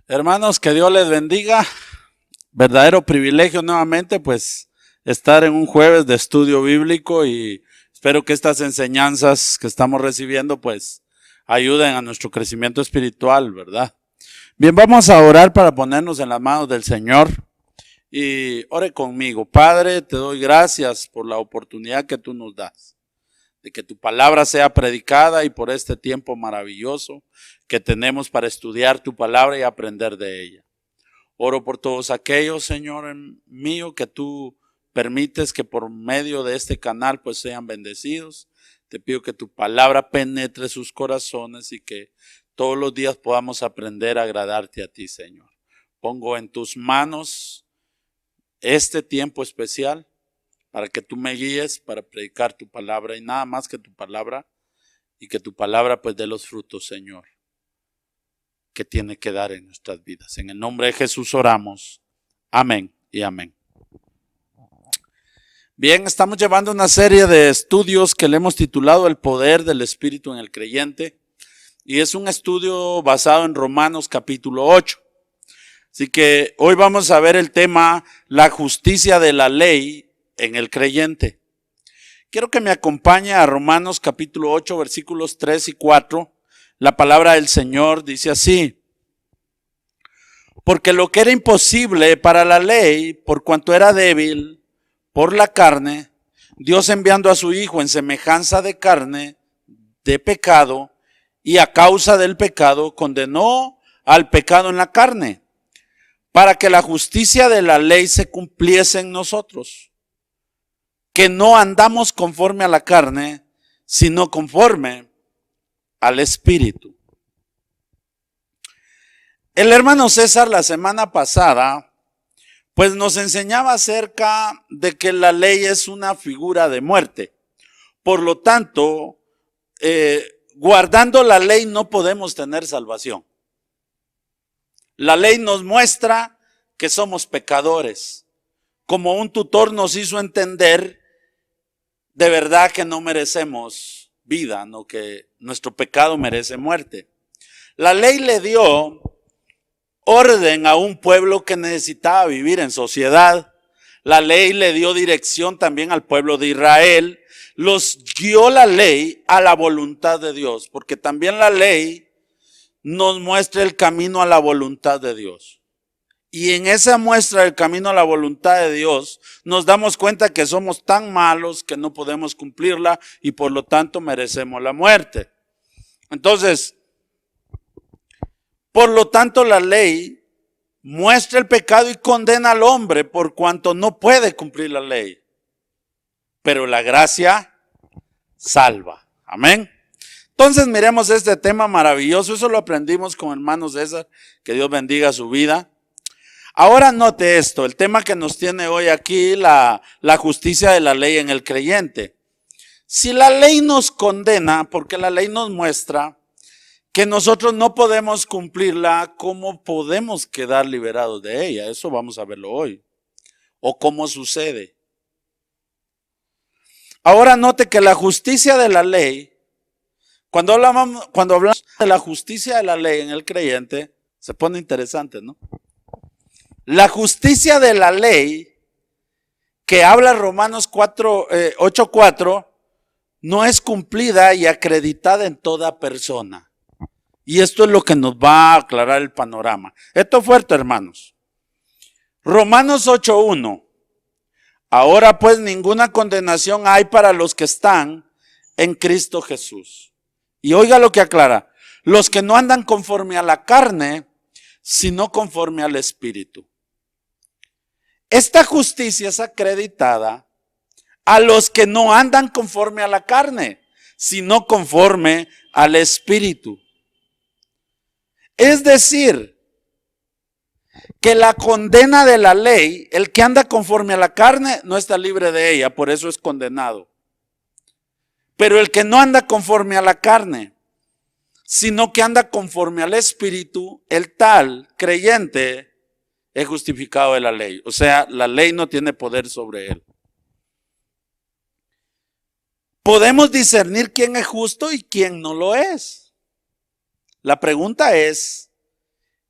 Hermanos, que Dios les bendiga. Verdadero privilegio nuevamente, pues, estar en un jueves de estudio bíblico y espero que estas enseñanzas que estamos recibiendo, pues, ayuden a nuestro crecimiento espiritual, ¿verdad? Bien, vamos a orar para ponernos en las manos del Señor y ore conmigo. Padre, te doy gracias por la oportunidad que tú nos das, de que tu palabra sea predicada y por este tiempo maravilloso que tenemos para estudiar tu palabra y aprender de ella. Oro por todos aquellos, Señor mío, que tú permites que por medio de este canal pues sean bendecidos. Te pido que tu palabra penetre sus corazones y que todos los días podamos aprender a agradarte a ti, Señor. Pongo en tus manos este tiempo especial para que tú me guíes para predicar tu palabra y nada más que tu palabra, y que tu palabra pues dé los frutos, Señor, que tiene que dar en nuestras vidas. En el nombre de Jesús oramos. Amén y amén. Bien, estamos llevando una serie de estudios que le hemos titulado El poder del Espíritu en el creyente, y es un estudio basado en Romanos capítulo 8. Así que hoy vamos a ver el tema la justicia de la ley en el creyente. Quiero que me acompañe a Romanos capítulo 8, versículos 3 y 4. La palabra del Señor dice así: porque lo que era imposible para la ley, por cuanto era débil por la carne, Dios enviando a su Hijo en semejanza de carne, de pecado, y a causa del pecado condenó al pecado en la carne, para que la justicia de la ley se cumpliese en nosotros, que no andamos conforme a la carne, sino conforme al Espíritu. El hermano César la semana pasada pues nos enseñaba acerca de que la ley es una figura de muerte. Por lo tanto, guardando la ley no podemos tener salvación. La ley nos muestra que somos pecadores. Como un tutor nos hizo entender, de verdad que no merecemos vida, no, que nuestro pecado merece muerte. La ley le dio orden a un pueblo que necesitaba vivir en sociedad. La ley le dio dirección también al pueblo de Israel. Los guió la ley a la voluntad de Dios, porque también la ley nos muestra el camino a la voluntad de Dios. Y en esa muestra del camino a la voluntad de Dios, nos damos cuenta que somos tan malos que no podemos cumplirla y por lo tanto merecemos la muerte. Entonces, por lo tanto, la ley muestra el pecado y condena al hombre por cuanto no puede cumplir la ley. Pero la gracia salva. Amén. Entonces miremos este tema maravilloso. Eso lo aprendimos con hermano César. Que Dios bendiga su vida. Ahora note esto, el tema que nos tiene hoy aquí, la justicia de la ley en el creyente. Si la ley nos condena, porque la ley nos muestra que nosotros no podemos cumplirla, ¿cómo podemos quedar liberados de ella? Eso vamos a verlo hoy. ¿O cómo sucede? Ahora note que la justicia de la ley, cuando hablamos de la justicia de la ley en el creyente, se pone interesante, ¿no? La justicia de la ley que habla Romanos 8:4 no es cumplida y acreditada en toda persona. Y esto es lo que nos va a aclarar el panorama. Esto es fuerte, hermanos. Romanos 8:1. Ahora pues ninguna condenación hay para los que están en Cristo Jesús. Y oiga lo que aclara. Los que no andan conforme a la carne, sino conforme al Espíritu. Esta justicia es acreditada a los que no andan conforme a la carne, sino conforme al Espíritu. Es decir, que la condena de la ley, el que anda conforme a la carne no está libre de ella, por eso es condenado. Pero el que no anda conforme a la carne, sino que anda conforme al Espíritu, el tal creyente es justificado de la ley. O sea, la ley no tiene poder sobre él. Podemos discernir quién es justo y quién no lo es. La pregunta es,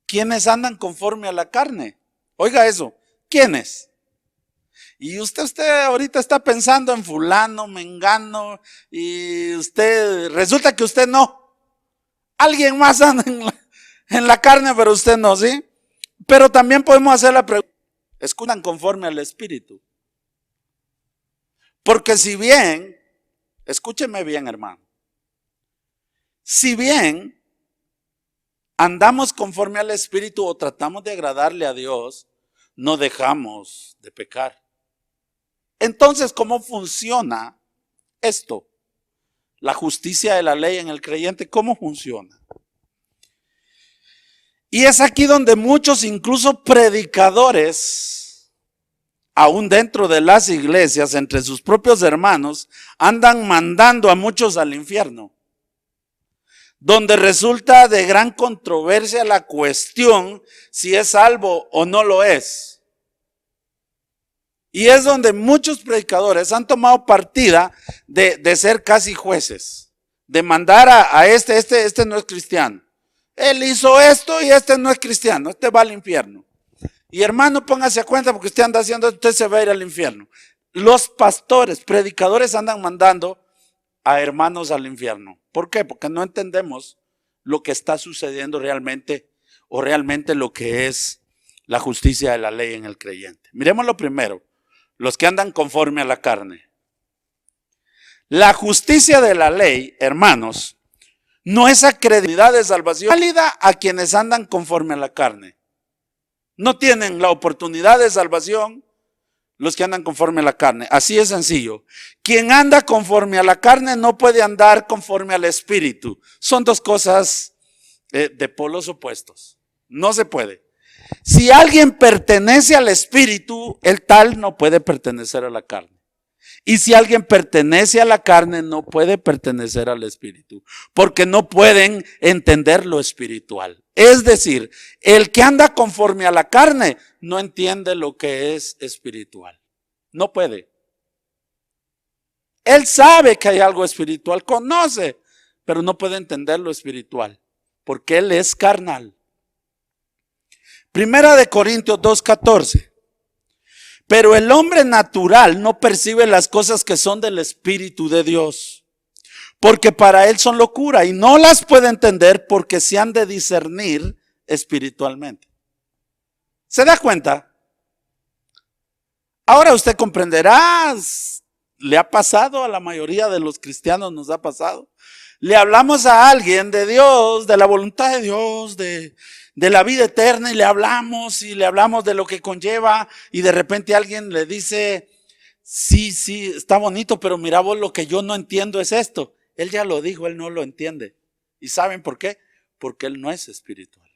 ¿Quiénes andan conforme a la carne? Oiga eso, ¿quiénes? Y usted ahorita está pensando en fulano, mengano, y resulta que usted no. Alguien más anda en la carne, pero usted no, ¿sí? Pero también podemos hacer la pregunta, ¿escuchan conforme al Espíritu? Porque si bien, escúcheme bien, hermano, si bien andamos conforme al Espíritu o tratamos de agradarle a Dios, no dejamos de pecar. Entonces, ¿cómo funciona esto? La justicia de la ley en el creyente, ¿cómo funciona? Y es aquí donde muchos, incluso predicadores, aún dentro de las iglesias, entre sus propios hermanos, andan mandando a muchos al infierno. Donde resulta de gran controversia la cuestión si es salvo o no lo es. Y es donde muchos predicadores han tomado partida de ser casi jueces, de mandar a este no es cristiano. Él hizo esto y este no es cristiano, este va al infierno. Y hermano, póngase a cuenta porque usted anda haciendo esto, usted se va a ir al infierno. Los pastores, predicadores andan mandando a hermanos al infierno. ¿Por qué? Porque no entendemos lo que está sucediendo realmente o realmente lo que es la justicia de la ley en el creyente. Miremos lo primero. Los que andan conforme a la carne. La justicia de la ley, hermanos, no es acreditada de salvación válida a quienes andan conforme a la carne. No tienen la oportunidad de salvación los que andan conforme a la carne. Así es sencillo. Quien anda conforme a la carne no puede andar conforme al Espíritu. Son dos cosas de polos opuestos. No se puede. Si alguien pertenece al Espíritu, el tal no puede pertenecer a la carne. Y si alguien pertenece a la carne, no puede pertenecer al Espíritu, porque no pueden entender lo espiritual. Es decir, el que anda conforme a la carne no entiende lo que es espiritual. No puede. Él sabe que hay algo espiritual, conoce, pero no puede entender lo espiritual, porque él es carnal. Primera de Corintios 2:14. Pero el hombre natural no percibe las cosas que son del Espíritu de Dios, porque para él son locura y no las puede entender porque se han de discernir espiritualmente. ¿Se da cuenta? Ahora usted comprenderá, le ha pasado a la mayoría de los cristianos, nos ha pasado. Le hablamos a alguien de Dios, de la voluntad de Dios, de la vida eterna y le hablamos de lo que conlleva y de repente alguien le dice, sí, está bonito, pero mira vos, lo que yo no entiendo es esto. Él ya lo dijo, él no lo entiende. ¿Y saben por qué? Porque él no es espiritual.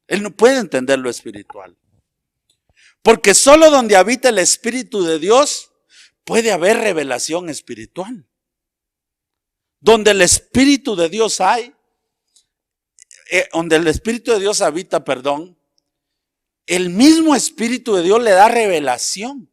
Él no puede entender lo espiritual. Porque solo donde habita el Espíritu de Dios puede haber revelación espiritual. Donde el Espíritu de Dios donde el Espíritu de Dios habita, el mismo Espíritu de Dios le da revelación.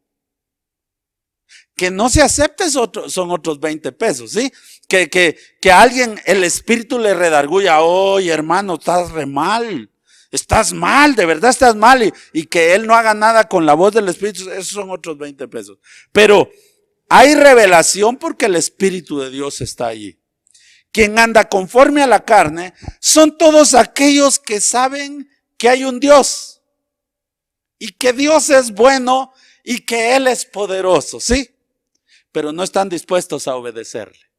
Que no se acepte son otros 20 pesos, ¿sí? Que a alguien el Espíritu le redarguya, oye hermano, estás re mal, estás mal, de verdad estás mal, y que él no haga nada con la voz del Espíritu, esos son otros 20 pesos. Pero hay revelación porque el Espíritu de Dios está allí. Quien anda conforme a la carne son todos aquellos que saben que hay un Dios y que Dios es bueno y que Él es poderoso, ¿sí? Pero no están dispuestos a obedecerle.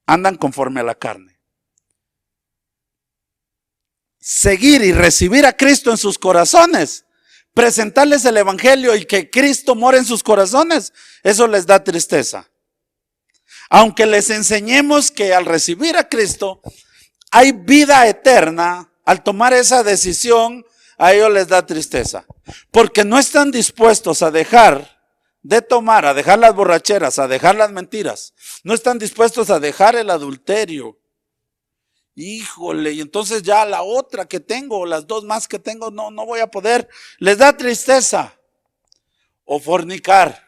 Andan conforme a la carne. Seguir y recibir a Cristo en sus corazones, presentarles el Evangelio y que Cristo more en sus corazones, eso les da tristeza. Aunque les enseñemos que al recibir a Cristo hay vida eterna, al tomar esa decisión, a ellos les da tristeza. Porque no están dispuestos a dejar de tomar, a dejar las borracheras, a dejar las mentiras. No están dispuestos a dejar el adulterio. Híjole, y entonces ya la otra que tengo, las dos más que tengo, no voy a poder. Les da tristeza. O fornicar.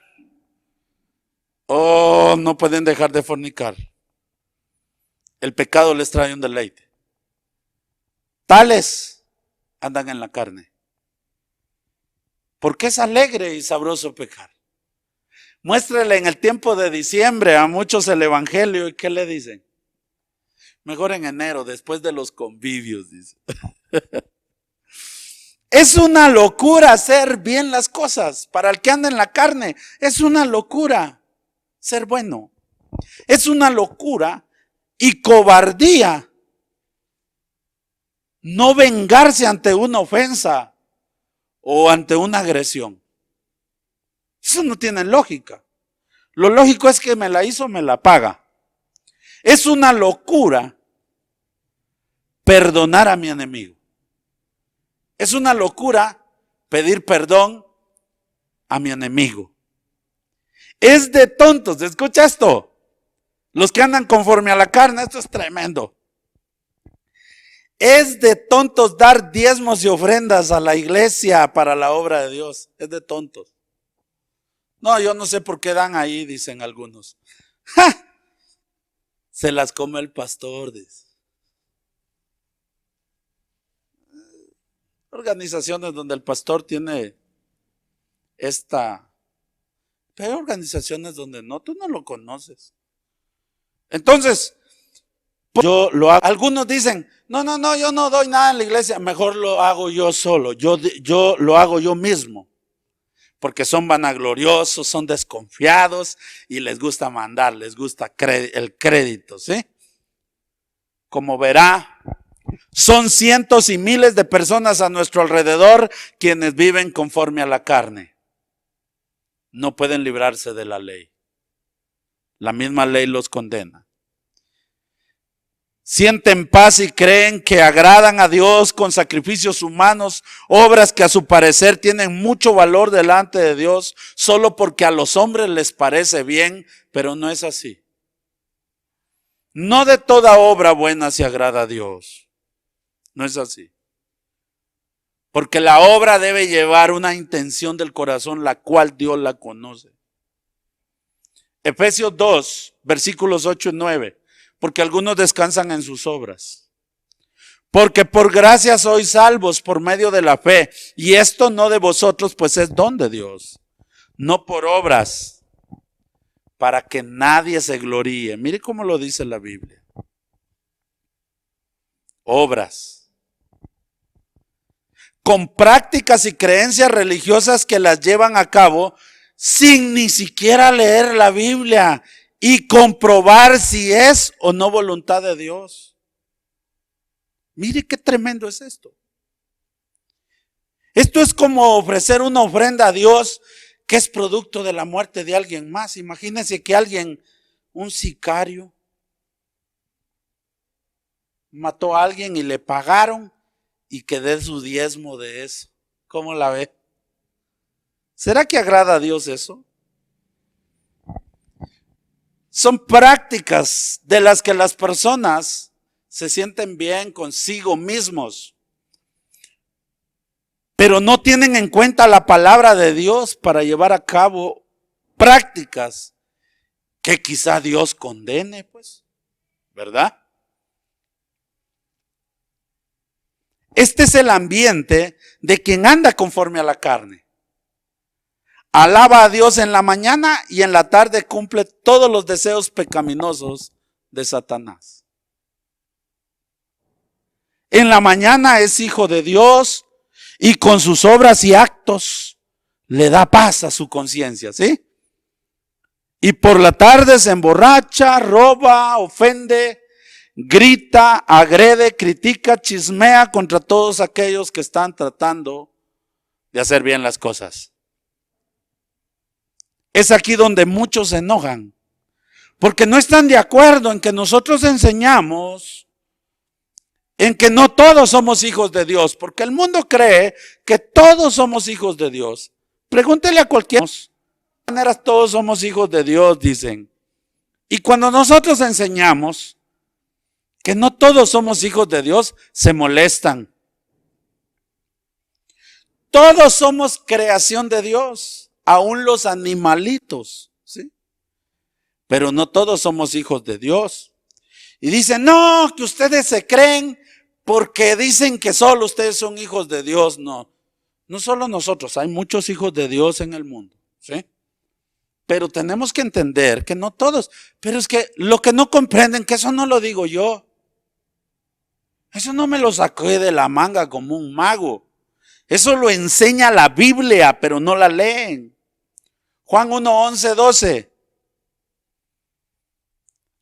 Oh, no pueden dejar de fornicar. El pecado les trae un deleite. tales andan en la carne. Porque es alegre y sabroso pecar. Muéstrele en el tiempo de diciembre a muchos el evangelio y ¿qué le dicen? Mejor en enero, después de los convivios, dice. Es una locura hacer bien las cosas. Para el que anda en la carne, es una locura ser bueno. Es una locura y cobardía no vengarse ante una ofensa o ante una agresión. Eso no tiene lógica. Lo lógico es que me la hizo, me la paga. Es una locura perdonar a mi enemigo. Es una locura pedir perdón a mi enemigo. Es de tontos, escucha esto. Los que andan conforme a la carne, esto es tremendo. Es de tontos dar diezmos y ofrendas a la iglesia para la obra de Dios. Es de tontos. No, yo no sé por qué dan ahí, dicen algunos. ¡Ja! Se las come el pastor, dice. Organizaciones donde el pastor tiene pero hay organizaciones donde no, tú no lo conoces. Entonces, yo lo hago. Algunos dicen, no, yo no doy nada en la iglesia, mejor lo hago yo solo, yo lo hago yo mismo. Porque son vanagloriosos, son desconfiados y les gusta mandar, les gusta el crédito, ¿sí? Como verá, son cientos y miles de personas a nuestro alrededor quienes viven conforme a la carne. No pueden librarse de la ley. La misma ley los condena. Sienten paz y creen que agradan a Dios con sacrificios humanos, obras que a su parecer tienen mucho valor delante de Dios, solo porque a los hombres les parece bien, pero no es así. No de toda obra buena se agrada a Dios. No es así. Porque la obra debe llevar una intención del corazón, la cual Dios la conoce. Efesios 2, versículos 8 y 9. Porque algunos descansan en sus obras. Porque por gracia sois salvos por medio de la fe. Y esto no de vosotros, pues es don de Dios. No por obras, para que nadie se gloríe. Mire cómo lo dice la Biblia. Obras. Con prácticas y creencias religiosas que las llevan a cabo sin ni siquiera leer la Biblia y comprobar si es o no voluntad de Dios. Mire qué tremendo es esto. Esto es como ofrecer una ofrenda a Dios que es producto de la muerte de alguien más. Imagínense que alguien, un sicario, mató a alguien y le pagaron y que dé su diezmo de eso. ¿Cómo la ve? ¿Será que agrada a Dios eso? Son prácticas de las que las personas se sienten bien consigo mismos, pero no tienen en cuenta la palabra de Dios para llevar a cabo prácticas que quizá Dios condene, pues, ¿verdad? Este es el ambiente de quien anda conforme a la carne. Alaba a Dios en la mañana y en la tarde cumple todos los deseos pecaminosos de Satanás. En la mañana es hijo de Dios y con sus obras y actos le da paz a su conciencia, ¿sí? Y por la tarde se emborracha, roba, ofende, grita, agrede, critica, chismea contra todos aquellos que están tratando de hacer bien las cosas. Es aquí donde muchos se enojan, porque no están de acuerdo en que nosotros enseñamos en que no todos somos hijos de Dios, porque el mundo cree que todos somos hijos de Dios. Pregúntele a cualquiera. De maneras todos somos hijos de Dios, dicen. Y cuando nosotros enseñamos que no todos somos hijos de Dios, se molestan. Todos somos creación de Dios, aún los animalitos, ¿sí? Pero no todos somos hijos de Dios. Y dicen, no, que ustedes se creen porque dicen que solo ustedes son hijos de Dios. No, no solo nosotros, hay muchos hijos de Dios en el mundo, ¿sí? Pero tenemos que entender que no todos, pero es que lo que no comprenden, que eso no lo digo yo. Eso no me lo saqué de la manga como un mago. Eso lo enseña la Biblia, pero no la leen. Juan 1, 11, 12.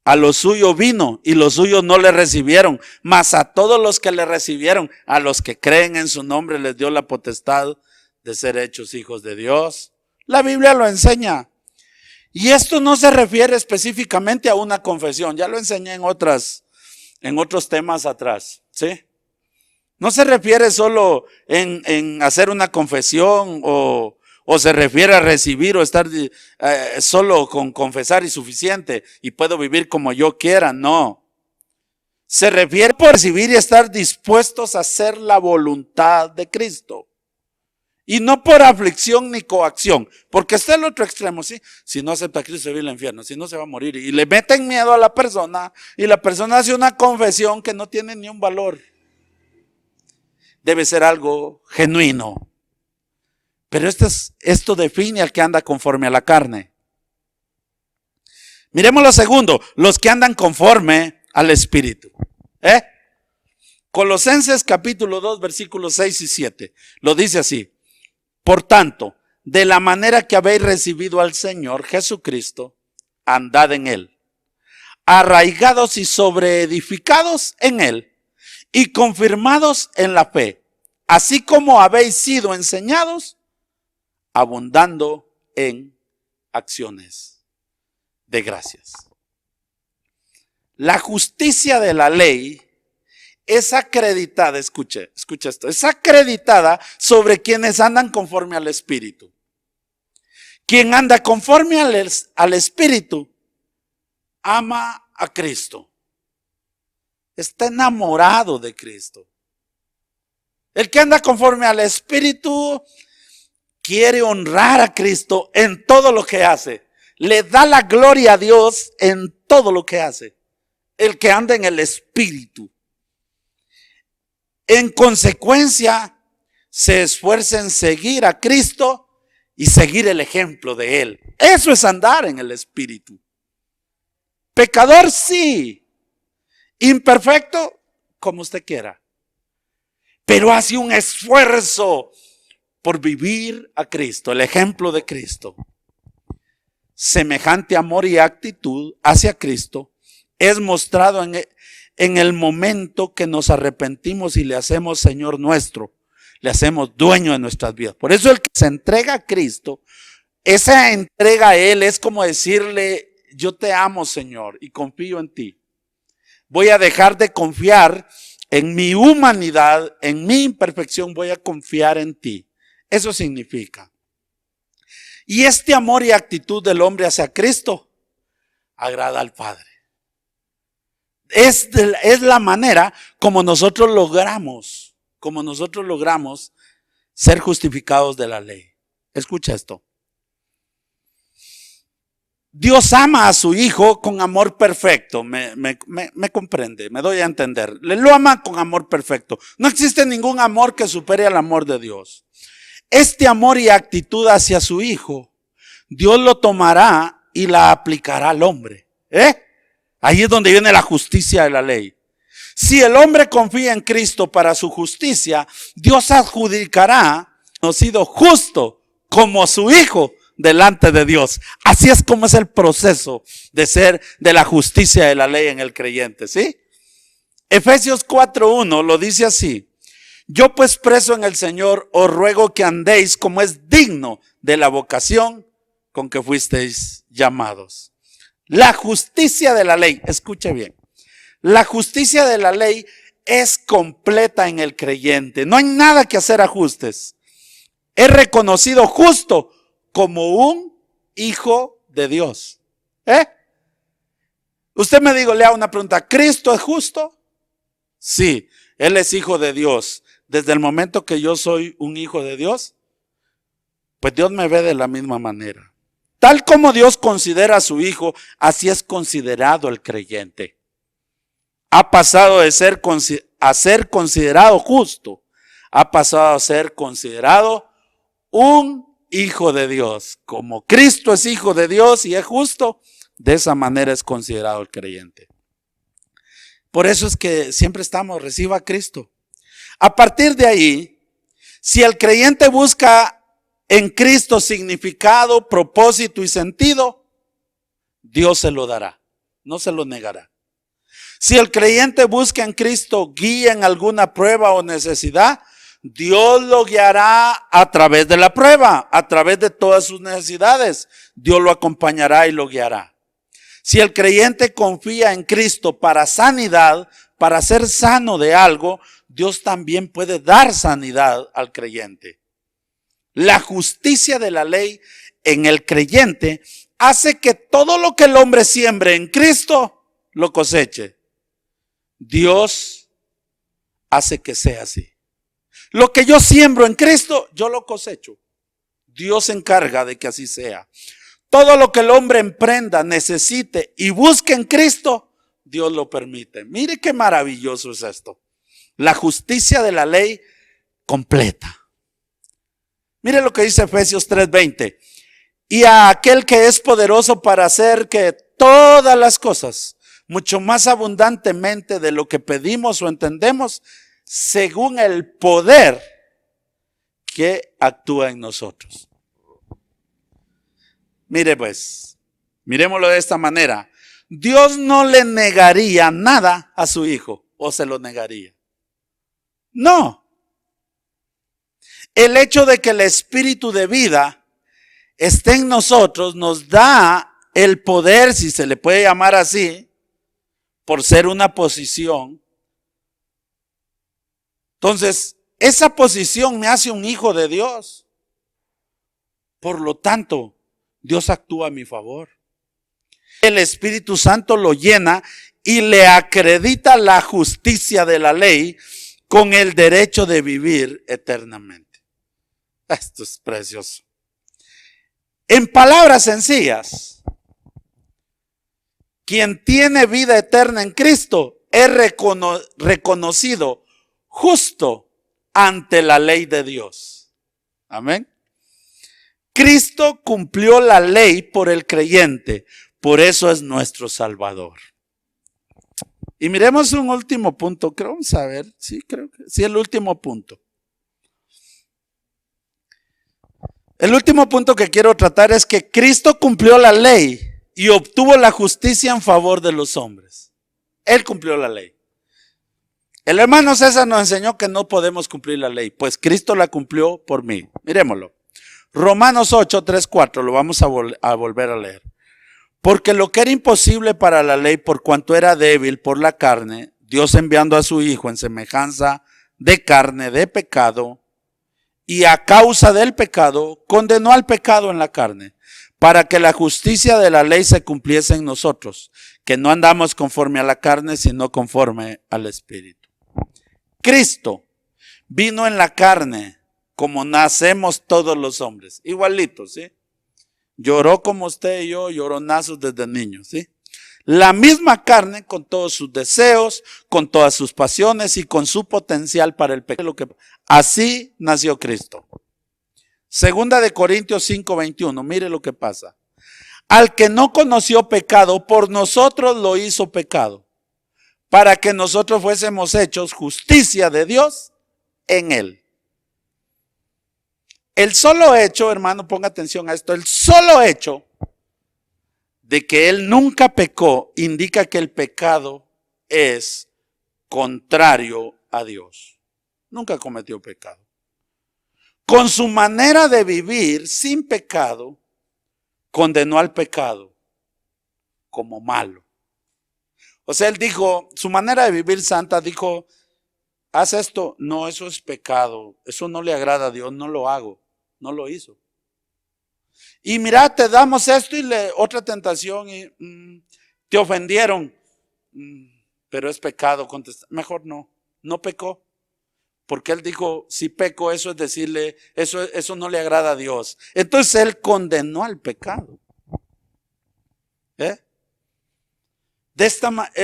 A lo suyo vino y los suyos no le recibieron, mas a todos los que le recibieron, a los que creen en su nombre, les dio la potestad de ser hechos hijos de Dios. La Biblia lo enseña. Y esto no se refiere específicamente a una confesión. Ya lo enseñé en otros temas atrás, ¿sí? No se refiere solo en hacer una confesión o se refiere a recibir o estar solo con confesar y suficiente y puedo vivir como yo quiera. No. Se refiere a recibir y estar dispuestos a hacer la voluntad de Cristo. Y no por aflicción ni coacción, porque está el otro extremo, ¿sí? Si no acepta a Cristo se va al infierno, si no se va a morir. Y le meten miedo a la persona y la persona hace una confesión que no tiene ni un valor. Debe ser algo genuino. Pero esto define al que anda conforme a la carne. Miremos lo segundo, los que andan conforme al Espíritu. Colosenses capítulo 2, versículos 6 y 7. Lo dice así. Por tanto, de la manera que habéis recibido al Señor Jesucristo, andad en Él, arraigados y sobreedificados en Él, y confirmados en la fe, así como habéis sido enseñados, abundando en acciones de gracias. La justicia de la ley es acreditada, escucha esto, es acreditada sobre quienes andan conforme al Espíritu. Quien anda conforme al Espíritu ama a Cristo. Está enamorado de Cristo. El que anda conforme al Espíritu quiere honrar a Cristo en todo lo que hace. Le da la gloria a Dios en todo lo que hace. El que anda en el Espíritu. En consecuencia, se esfuerza en seguir a Cristo y seguir el ejemplo de Él. Eso es andar en el Espíritu. Pecador, sí. Imperfecto, como usted quiera. Pero hace un esfuerzo por vivir a Cristo, el ejemplo de Cristo. Semejante amor y actitud hacia Cristo es mostrado en el momento que nos arrepentimos y le hacemos Señor nuestro, le hacemos dueño de nuestras vidas. Por eso el que se entrega a Cristo, esa entrega a Él es como decirle, yo te amo Señor y confío en ti. Voy a dejar de confiar en mi humanidad, en mi imperfección, voy a confiar en ti. Eso significa. Y este amor y actitud del hombre hacia Cristo agrada al Padre. Es la manera como nosotros logramos ser justificados de la ley. Escucha esto. Dios ama a su Hijo con amor perfecto. Me comprende, me doy a entender. Lo ama con amor perfecto. No existe ningún amor que supere al amor de Dios. Este amor y actitud hacia su Hijo, Dios lo tomará y la aplicará al hombre. Ahí es donde viene la justicia de la ley. Si el hombre confía en Cristo para su justicia, Dios adjudicará, conocido justo como su Hijo delante de Dios. Así es como es el proceso de la justicia de la ley en el creyente, ¿sí? Efesios 4:1 lo dice así. Yo pues preso en el Señor os ruego que andéis como es digno de la vocación con que fuisteis llamados. La justicia de la ley, escuche bien, la justicia de la ley es completa en el creyente. No hay nada que hacer ajustes. Es reconocido justo como un hijo de Dios. Usted me dijo, le hago una pregunta, ¿Cristo es justo? Sí, Él es hijo de Dios. Desde el momento que yo soy un hijo de Dios, pues Dios me ve de la misma manera. Tal como Dios considera a su Hijo, así es considerado el creyente. Ha pasado de ser a ser considerado justo, ha pasado a ser considerado un hijo de Dios. Como Cristo es hijo de Dios y es justo, de esa manera es considerado el creyente. Por eso es que siempre estamos, reciba a Cristo. A partir de ahí, si el creyente busca en Cristo significado, propósito y sentido, Dios se lo dará, no se lo negará. Si el creyente busca en Cristo guía en alguna prueba o necesidad, Dios lo guiará a través de la prueba, a través de todas sus necesidades. Dios lo acompañará y lo guiará. Si el creyente confía en Cristo para sanidad, para ser sano de algo, Dios también puede dar sanidad al creyente. La justicia de la ley en el creyente hace que todo lo que el hombre siembre en Cristo lo coseche. Dios hace que sea así. Lo que yo siembro en Cristo, yo lo cosecho. Dios se encarga de que así sea. Todo lo que el hombre emprenda, necesite y busque en Cristo, Dios lo permite. Mire qué maravilloso es esto. La justicia de la ley completa. Mire lo que dice Efesios 3:20. Y a aquel que es poderoso para hacer que todas las cosas, mucho más abundantemente de lo que pedimos o entendemos, según el poder que actúa en nosotros. Mire pues, miremoslo de esta manera. Dios no le negaría nada a su hijo, o se lo negaría. No. El hecho de que el espíritu de vida esté en nosotros nos da el poder, si se le puede llamar así, por ser una posición. Entonces, esa posición me hace un hijo de Dios. Por lo tanto, Dios actúa a mi favor. El Espíritu Santo lo llena y le acredita la justicia de la ley con el derecho de vivir eternamente. Esto es precioso. En palabras sencillas, quien tiene vida eterna en Cristo es reconocido justo ante la ley de Dios. Amén. Cristo cumplió la ley por el creyente, por eso es nuestro Salvador. Y miremos un último punto, vamos a ver, creo que sí, el último punto. El último punto que quiero tratar es que Cristo cumplió la ley y obtuvo la justicia en favor de los hombres. Él cumplió la ley. El hermano César nos enseñó que no podemos cumplir la ley, pues Cristo la cumplió por mí. Miremoslo. Romanos 8, 3, 4, lo vamos a volver a leer. Porque lo que era imposible para la ley, por cuanto era débil por la carne, Dios enviando a su Hijo en semejanza de carne, de pecado, y a causa del pecado, condenó al pecado en la carne, para que la justicia de la ley se cumpliese en nosotros, que no andamos conforme a la carne, sino conforme al Espíritu. Cristo vino en la carne, como nacemos todos los hombres, igualitos, ¿sí? Lloró como usted y yo, lloronazos desde niños, ¿sí? La misma carne con todos sus deseos, con todas sus pasiones y con su potencial para el pecado. Así nació Cristo. Segunda de Corintios 5:21, mire lo que pasa. Al que no conoció pecado, por nosotros lo hizo pecado, para que nosotros fuésemos hechos justicia de Dios en él. El solo hecho, hermano, ponga atención a esto, el solo hecho de que él nunca pecó indica que el pecado es contrario a Dios. Nunca cometió pecado. Con su manera de vivir sin pecado, condenó al pecado como malo. O sea, él dijo, su manera de vivir santa, dijo, haz esto, no, eso es pecado, eso no le agrada a Dios, no lo hago. No lo hizo. Y mira, te damos esto y otra tentación y te ofendieron. Pero es pecado contestar. Mejor no pecó. Porque él dijo, si peco, eso es decirle, eso no le agrada a Dios. Entonces él condenó al pecado. De esta manera,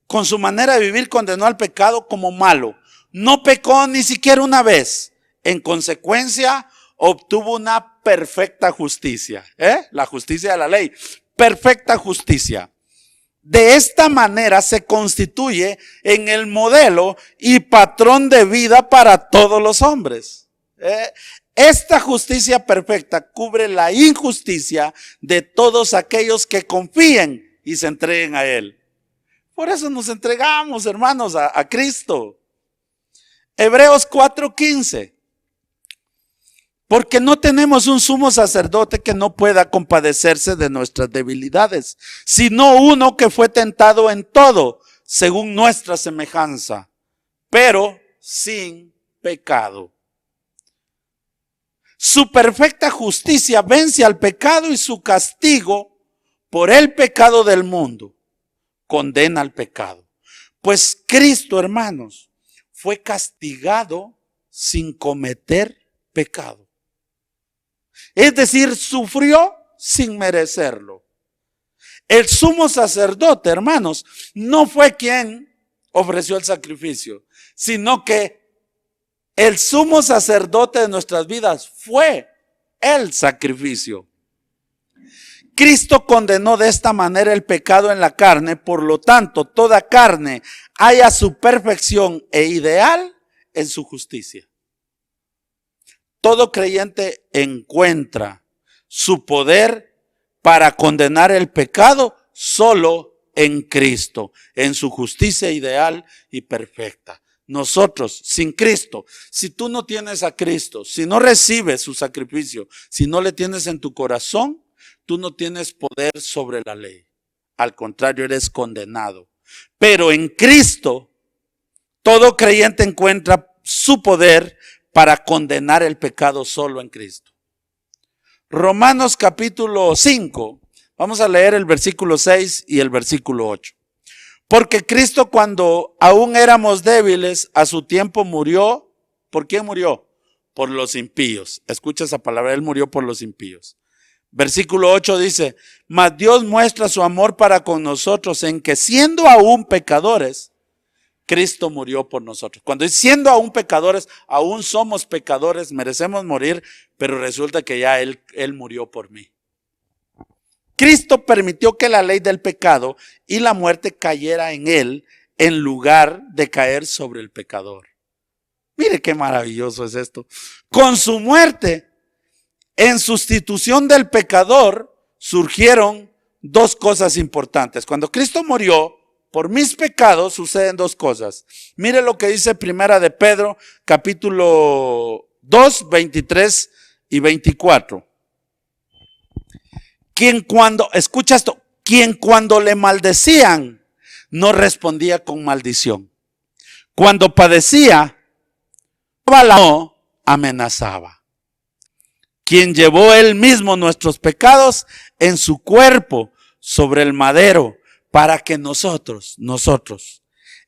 con su manera de vivir, condenó al pecado como malo. No pecó ni siquiera una vez. En consecuencia, obtuvo una perfecta justicia. La justicia de la ley. Perfecta justicia. De esta manera se constituye en el modelo y patrón de vida para todos los hombres. Esta justicia perfecta cubre la injusticia de todos aquellos que confíen y se entreguen a Él. Por eso nos entregamos, hermanos, a Cristo. Hebreos 4:15. Porque no tenemos un sumo sacerdote que no pueda compadecerse de nuestras debilidades, sino uno que fue tentado en todo, según nuestra semejanza, pero sin pecado. Su perfecta justicia vence al pecado y su castigo por el pecado del mundo condena al pecado. Pues Cristo, hermanos, fue castigado sin cometer pecado. Es decir, sufrió sin merecerlo. El sumo sacerdote, hermanos, no fue quien ofreció el sacrificio, sino que el sumo sacerdote de nuestras vidas fue el sacrificio. Cristo condenó de esta manera el pecado en la carne, por lo tanto, toda carne halla su perfección e ideal en su justicia. Todo creyente encuentra su poder para condenar el pecado solo en Cristo, en su justicia ideal y perfecta. Nosotros, sin Cristo, si tú no tienes a Cristo, si no recibes su sacrificio, si no le tienes en tu corazón, tú no tienes poder sobre la ley. Al contrario, eres condenado. Pero en Cristo, todo creyente encuentra su poder para condenar el pecado solo en Cristo. Romanos capítulo 5, vamos a leer el versículo 6 y el versículo 8. Porque Cristo, cuando aún éramos débiles, a su tiempo murió. ¿Por quién murió? Por los impíos. Escucha esa palabra, Él murió por los impíos. Versículo 8 dice, mas Dios muestra su amor para con nosotros en que siendo aún pecadores, Cristo murió por nosotros. Cuando siendo aún pecadores, aún somos pecadores, merecemos morir, pero resulta que ya Él murió por mí. Cristo permitió que la ley del pecado y la muerte cayera en Él en lugar de caer sobre el pecador. Mire qué maravilloso es esto. Con su muerte, en sustitución del pecador, surgieron dos cosas importantes. Cuando Cristo murió por mis pecados, suceden dos cosas. Mire lo que dice Primera de Pedro, capítulo 2, 23 y 24. Escucha esto, quien cuando le maldecían, no respondía con maldición. Cuando padecía, no amenazaba. Quien llevó él mismo nuestros pecados en su cuerpo sobre el madero, para que nosotros,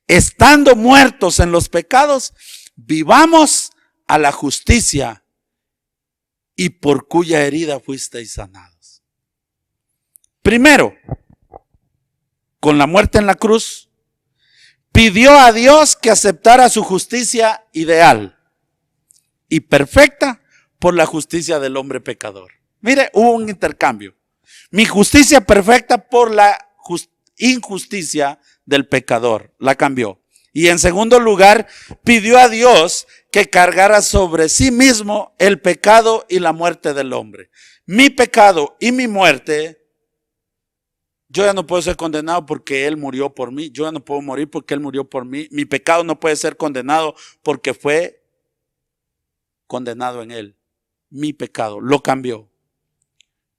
estando muertos en los pecados, vivamos a la justicia, y por cuya herida fuisteis sanados. Primero, con la muerte en la cruz, pidió a Dios que aceptara su justicia ideal y perfecta por la justicia del hombre pecador. Mire, hubo un intercambio. Mi justicia perfecta por la injusticia del pecador, la cambió. Y en segundo lugar, pidió a Dios que cargara sobre sí mismo el pecado y la muerte del hombre. Mi pecado y mi muerte, yo ya no puedo ser condenado porque Él murió por mí. Yo ya no puedo morir porque Él murió por mí. Mi pecado no puede ser condenado porque fue condenado en Él. Mi pecado lo cambió.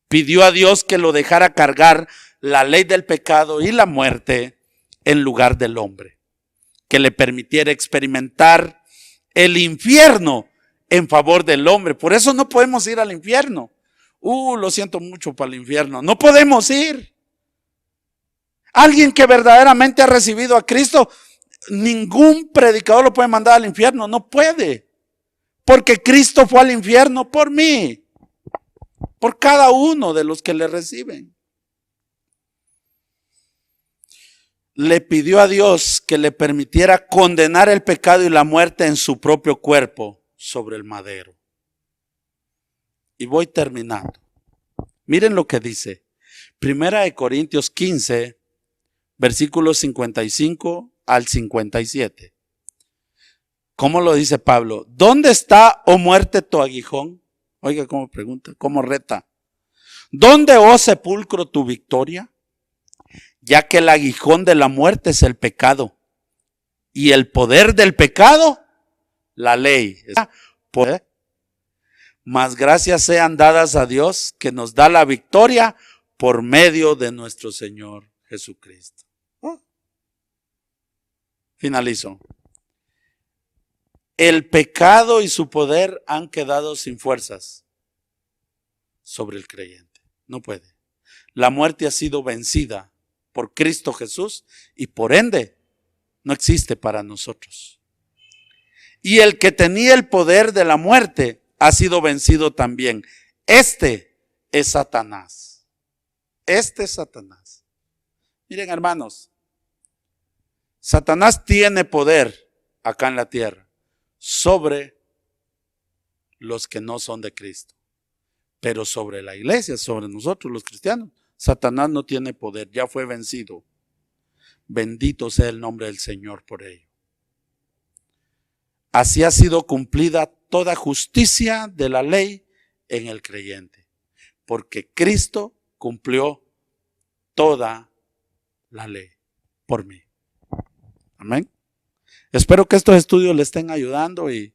Pidió a Dios que lo dejara cargar la ley del pecado y la muerte en lugar del hombre, que le permitiera experimentar el infierno en favor del hombre. Por eso no podemos ir al infierno. Lo siento mucho para el infierno. No podemos ir. Alguien que verdaderamente ha recibido a Cristo, ningún predicador lo puede mandar al infierno. No puede. Porque Cristo fue al infierno por mí, por cada uno de los que le reciben. le pidió a Dios que le permitiera condenar el pecado y la muerte en su propio cuerpo sobre el madero. Y voy terminando. Miren lo que dice. Primera de Corintios 15, versículos 55 al 57. ¿Cómo lo dice Pablo? ¿Dónde está, oh muerte, tu aguijón? Oiga cómo pregunta, cómo reta. ¿Dónde, oh sepulcro, tu victoria? Ya que el aguijón de la muerte es el pecado. Y el poder del pecado, la ley. Mas gracias sean dadas a Dios que nos da la victoria por medio de nuestro Señor Jesucristo. Finalizo. El pecado y su poder han quedado sin fuerzas sobre el creyente. No puede. La muerte ha sido vencida por Cristo Jesús y por ende no existe para nosotros. Y el que tenía el poder de la muerte ha sido vencido también. Este es Satanás. Este es Satanás. Miren, hermanos, Satanás tiene poder acá en la tierra sobre los que no son de Cristo. Pero sobre la iglesia, sobre nosotros los cristianos, Satanás no tiene poder, ya fue vencido. Bendito sea el nombre del Señor por ello. Así ha sido cumplida toda justicia de la ley en el creyente, porque Cristo cumplió toda la ley por mí. Amén. Espero que estos estudios le estén ayudando y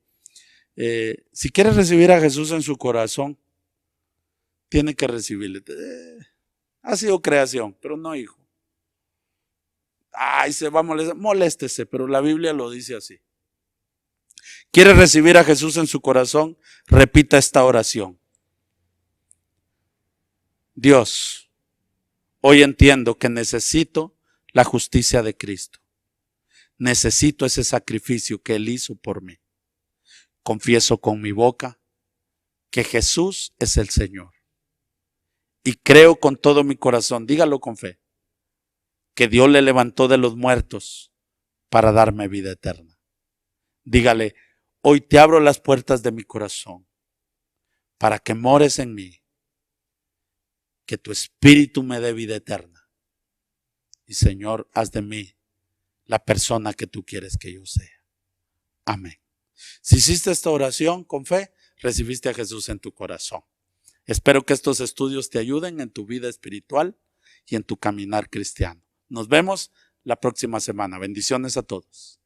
si quiere recibir a Jesús en su corazón, tiene que recibirle. Ha sido creación, pero no hijo. Ay, se va a molestar. Moléstese, pero la Biblia lo dice así. ¿Quiere recibir a Jesús en su corazón? Repita esta oración. Dios, hoy entiendo que necesito la justicia de Cristo. Necesito ese sacrificio que Él hizo por mí. Confieso con mi boca que Jesús es el Señor. Y creo con todo mi corazón, dígalo con fe, que Dios le levantó de los muertos para darme vida eterna. Dígale, hoy te abro las puertas de mi corazón para que mores en mí, que tu espíritu me dé vida eterna. Y Señor, haz de mí la persona que tú quieres que yo sea. Amén. Si hiciste esta oración con fe, recibiste a Jesús en tu corazón. Espero que estos estudios te ayuden en tu vida espiritual y en tu caminar cristiano. Nos vemos la próxima semana. Bendiciones a todos.